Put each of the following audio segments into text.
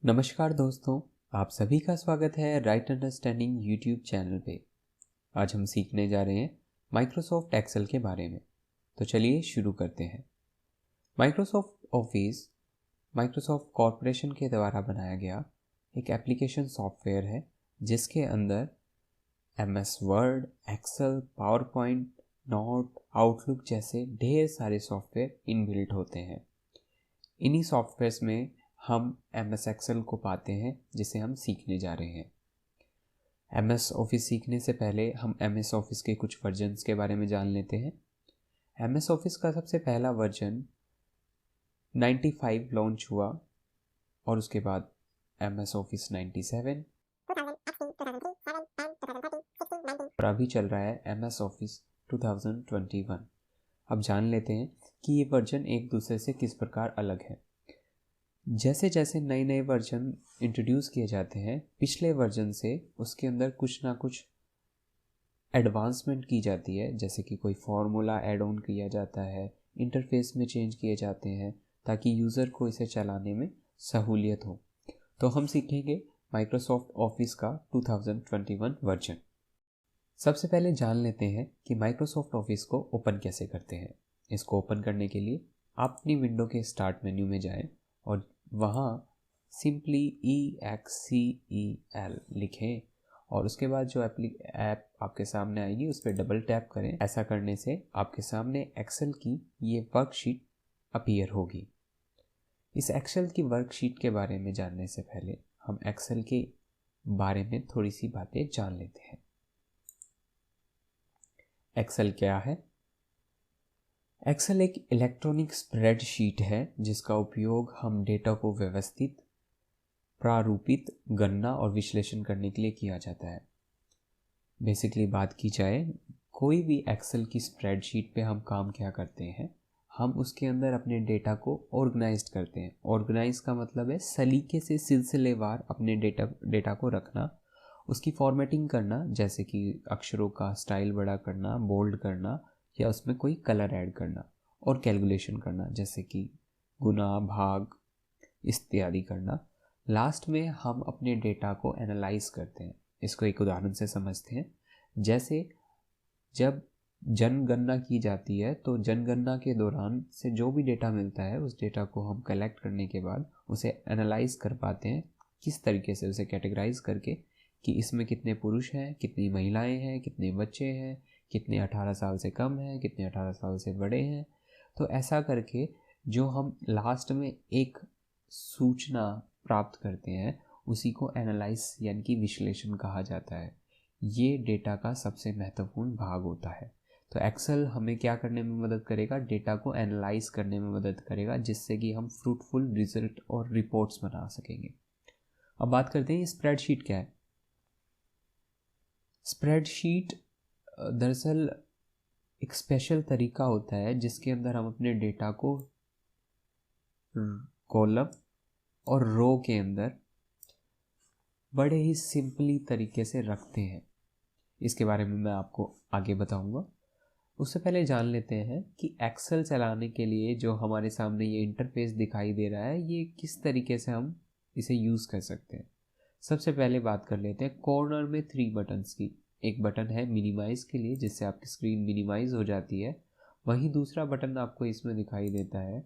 नमस्कार दोस्तों, आप सभी का स्वागत है राइट अंडरस्टैंडिंग यूट्यूब चैनल पे। आज हम सीखने जा रहे हैं माइक्रोसॉफ्ट एक्सेल के बारे में। तो चलिए शुरू करते हैं। माइक्रोसॉफ्ट ऑफिस माइक्रोसॉफ्ट कॉरपोरेशन के द्वारा बनाया गया एक एप्लीकेशन सॉफ्टवेयर है जिसके अंदर MS Word, Excel, PowerPoint, note, Outlook जैसे ढेर सारे सॉफ्टवेयर इनबिल्ट होते हैं। इन्हीं सॉफ्टवेयर्स में हम MS एक्सेल को पाते हैं जिसे हम सीखने जा रहे हैं। MS ऑफिस सीखने से पहले हम MS ऑफिस के कुछ वर्जन्स के बारे में जान लेते हैं। MS ऑफिस का सबसे पहला वर्जन 95 लॉन्च हुआ और उसके बाद MS ऑफिस 97 और अभी चल रहा है MS ऑफिस 2021। अब जान लेते हैं कि ये वर्जन एक दूसरे से किस प्रकार अलग है। जैसे जैसे नए नए वर्जन इंट्रोड्यूस किए जाते हैं पिछले वर्जन से उसके अंदर कुछ ना कुछ एडवांसमेंट की जाती है, जैसे कि कोई फार्मूला ऐड ऑन किया जाता है, इंटरफेस में चेंज किए जाते हैं ताकि यूज़र को इसे चलाने में सहूलियत हो। तो हम सीखेंगे माइक्रोसॉफ्ट ऑफिस का 2021 वर्जन। सबसे पहले जान लेते हैं कि माइक्रोसॉफ्ट ऑफिस को ओपन कैसे करते हैं। इसको ओपन करने के लिए आप अपनी विंडो के स्टार्ट मेन्यू में जाएं और वहाँ सिंपली EXCEL लिखें और उसके बाद जो ऐप आपके सामने आएगी उस पर डबल टैप करें। ऐसा करने से आपके सामने एक्सेल की ये वर्कशीट अपीयर होगी। इस एक्सेल की वर्कशीट के बारे में जानने से पहले हम एक्सेल के बारे में थोड़ी सी बातें जान लेते हैं। एक्सेल क्या है? एक्सेल एक इलेक्ट्रॉनिक स्प्रेडशीट है जिसका उपयोग हम डेटा को व्यवस्थित, प्रारूपित, गणना और विश्लेषण करने के लिए किया जाता है। बेसिकली बात की जाए, कोई भी एक्सेल की स्प्रेडशीट पे हम काम क्या करते हैं, हम उसके अंदर अपने डेटा को ऑर्गेनाइज करते हैं। ऑर्गेनाइज का मतलब है सलीके से सिलसिलेवार अपने डेटा को रखना, उसकी फॉर्मेटिंग करना, जैसे कि अक्षरों का स्टाइल बड़ा करना, बोल्ड करना या उसमें कोई कलर ऐड करना, और कैलकुलेशन करना जैसे कि गुना, भाग इत्यादि करना। लास्ट में हम अपने डेटा को एनालाइज करते हैं। इसको एक उदाहरण से समझते हैं। जैसे जब जनगणना की जाती है तो जनगणना के दौरान से जो भी डेटा मिलता है उस डेटा को हम कलेक्ट करने के बाद उसे एनालाइज कर पाते हैं, किस तरीके से उसे कैटेगराइज करके कि इसमें कितने पुरुष हैं, कितनी महिलाएं हैं, कितने बच्चे हैं, कितने 18 साल से कम हैं, कितने 18 साल से बड़े हैं। तो ऐसा करके जो हम लास्ट में एक सूचना प्राप्त करते हैं उसी को एनालाइज यानी कि विश्लेषण कहा जाता है। ये डेटा का सबसे महत्वपूर्ण भाग होता है। तो एक्सेल हमें क्या करने में मदद करेगा? डेटा को एनालाइज करने में मदद करेगा, जिससे कि हम फ्रूटफुल रिजल्ट और रिपोर्ट्स बना सकेंगे। अब बात करते हैं स्प्रेडशीट क्या है। स्प्रेडशीट दरअसल एक स्पेशल तरीका होता है जिसके अंदर हम अपने डेटा को कॉलम और रो के अंदर बड़े ही सिंपली तरीके से रखते हैं। इसके बारे में मैं आपको आगे बताऊंगा। उससे पहले जान लेते हैं कि एक्सेल चलाने के लिए जो हमारे सामने ये इंटरफेस दिखाई दे रहा है, ये किस तरीके से हम इसे यूज़ कर सकते हैं। सबसे पहले बात कर लेते हैं कॉर्नर में 3 बटन्स की। एक बटन है मिनिमाइज़ के लिए, जिससे आपकी स्क्रीन मिनिमाइज़ हो जाती है। वहीं दूसरा बटन आपको इसमें दिखाई देता है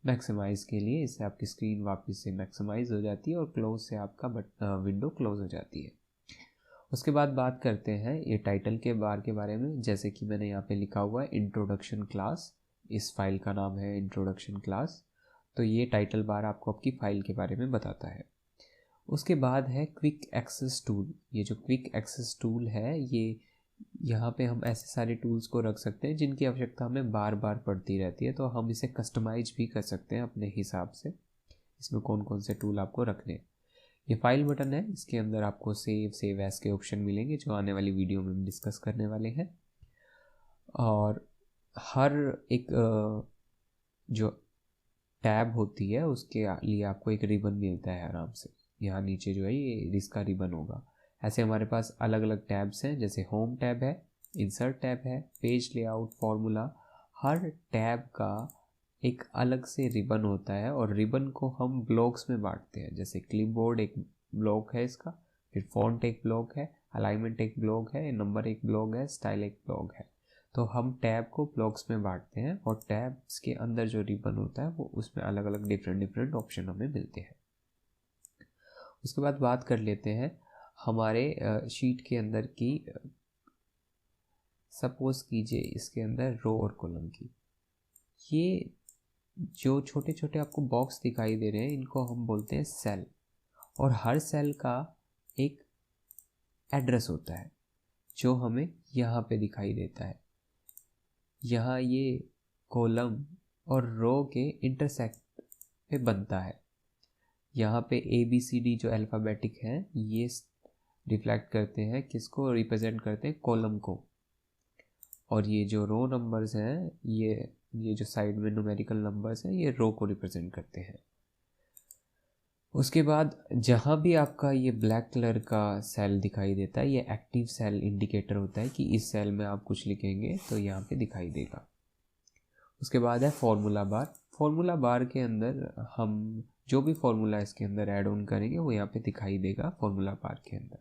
मैक्सिमाइज़ के लिए, इससे आपकी स्क्रीन वापस से मैक्सिमाइज़ हो जाती है और क्लोज से आपका विंडो क्लोज हो जाती है। उसके बाद बात करते हैं ये टाइटल के बार के बारे में। जैसे कि मैंने यहाँ पे लिखा हुआ है इंट्रोडक्शन क्लास, इस फाइल का नाम है इंट्रोडक्शन क्लास। तो ये टाइटल बार आपको आपकी फाइल के बारे में बताता है। उसके बाद है क्विक एक्सेस टूल। ये जो क्विक एक्सेस टूल है, ये यहाँ पे हम ऐसे सारे टूल्स को रख सकते हैं जिनकी आवश्यकता हमें बार बार पड़ती रहती है। तो हम इसे कस्टमाइज भी कर सकते हैं अपने हिसाब से, इसमें कौन कौन से टूल आपको रखने। ये फाइल बटन है, इसके अंदर आपको सेव एज के ऑप्शन मिलेंगे जो आने वाली वीडियो में हम डिस्कस करने वाले हैं। और हर एक जो टैब होती है उसके लिए आपको एक रिबन मिलता है आराम से। यहाँ नीचे जो है ये इसका रिबन होगा। ऐसे हमारे पास अलग अलग टैब्स हैं, जैसे होम टैब है, इंसर्ट टैब है, पेज लेआउट, फॉर्मूला। हर टैब का एक अलग से रिबन होता है और रिबन को हम ब्लॉक्स में बांटते हैं। जैसे क्लिपबोर्ड एक ब्लॉक है इसका, फिर फॉन्ट एक ब्लॉक है, अलाइनमेंट एक ब्लॉक है, नंबर एक ब्लॉक है, स्टाइल एक ब्लॉक है। तो हम टैब को ब्लॉक्स में बांटते हैं और टैब्स के अंदर जो रिबन होता है वो उसमें अलग अलग डिफरेंट ऑप्शन हमें मिलते हैं। उसके बाद बात कर लेते हैं हमारे शीट के अंदर की, सपोज कीजिए इसके अंदर रो और कॉलम की। ये जो छोटे छोटे आपको बॉक्स दिखाई दे रहे हैं इनको हम बोलते हैं सेल, और हर सेल का एक एड्रेस होता है जो हमें यहाँ पे दिखाई देता है। यहाँ ये कॉलम और रो के इंटरसेक्ट पे बनता है। यहाँ पे ABCD जो अल्फ़ाबेटिक है ये रिफ्लेक्ट करते हैं, किसको रिप्रेजेंट करते हैं, कॉलम को। और ये जो रो नंबर्स हैं ये जो साइड में न्यूमेरिकल नंबर्स हैं ये रो को रिप्रेजेंट करते हैं। उसके बाद जहाँ भी आपका ये ब्लैक कलर का सेल दिखाई देता है ये एक्टिव सेल इंडिकेटर होता है कि इस सेल में आप कुछ लिखेंगे तो यहाँ पे दिखाई देगा। उसके बाद है फॉर्मूला बार। फॉर्मूला बार के अंदर हम जो भी फॉर्मूला इसके अंदर ऐड ऑन करेंगे वो यहाँ पे दिखाई देगा फॉर्मूला बार के अंदर।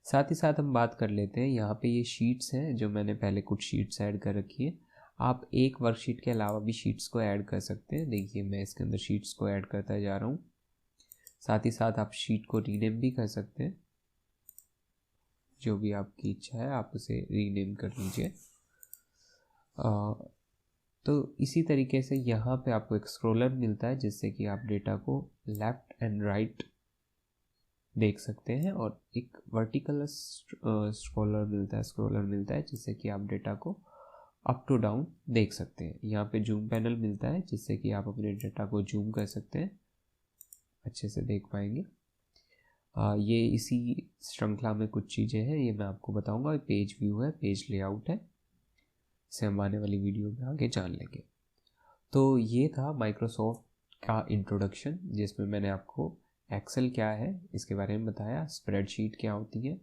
साथ ही साथ हम बात कर लेते हैं, यहाँ पे ये शीट्स हैं जो मैंने पहले कुछ शीट्स ऐड कर रखी है। आप एक वर्कशीट के अलावा भी शीट्स को ऐड कर सकते हैं। देखिए मैं इसके अंदर शीट्स को ऐड करता जा रहा हूँ। साथ ही साथ आप शीट को रीनेम भी कर सकते हैं, जो भी आपकी इच्छा है आप उसे रीनेम कर लीजिए। तो इसी तरीके से यहाँ पे आपको एक स्क्रॉलर मिलता है जिससे कि आप डेटा को लेफ़्ट एंड राइट देख सकते हैं, और एक वर्टिकल स्क्रॉलर मिलता है जिससे कि आप डेटा को अप टू डाउन देख सकते हैं। यहाँ पे जूम पैनल मिलता है जिससे कि आप अपने डेटा को जूम कर सकते हैं, अच्छे से देख पाएंगे। ये इसी श्रृंखला में कुछ चीज़ें हैं, ये मैं आपको बताऊंगा। पेज व्यू है, पेज लेआउट है, इसे हम आने वाली वीडियो में आगे जान लेंगे। तो ये था माइक्रोसॉफ्ट का इंट्रोडक्शन जिसमें मैंने आपको एक्सेल क्या है इसके बारे में बताया, स्प्रेडशीट क्या होती है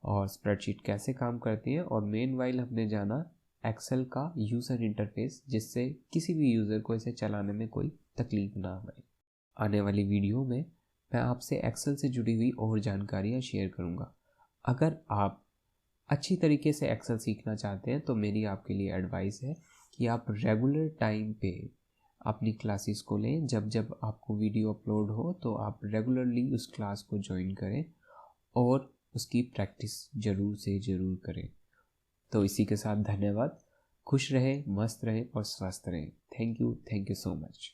और स्प्रेडशीट कैसे काम करती है, और मेन वाइल हमने जाना एक्सेल का यूज़र इंटरफेस जिससे किसी भी यूज़र को इसे चलाने में कोई तकलीफ ना आए। आने वाली वीडियो में मैं आपसे एक्सेल से जुड़ी हुई और जानकारियाँ शेयर करूँगा। अगर आप अच्छी तरीके से एक्सेल सीखना चाहते हैं तो मेरी आपके लिए एडवाइस है कि आप रेगुलर टाइम पे अपनी क्लासेस को लें। जब जब आपको वीडियो अपलोड हो तो आप रेगुलरली उस क्लास को ज्वाइन करें और उसकी प्रैक्टिस ज़रूर से ज़रूर करें। तो इसी के साथ धन्यवाद। खुश रहें, मस्त रहें और स्वस्थ रहें। Thank you so much.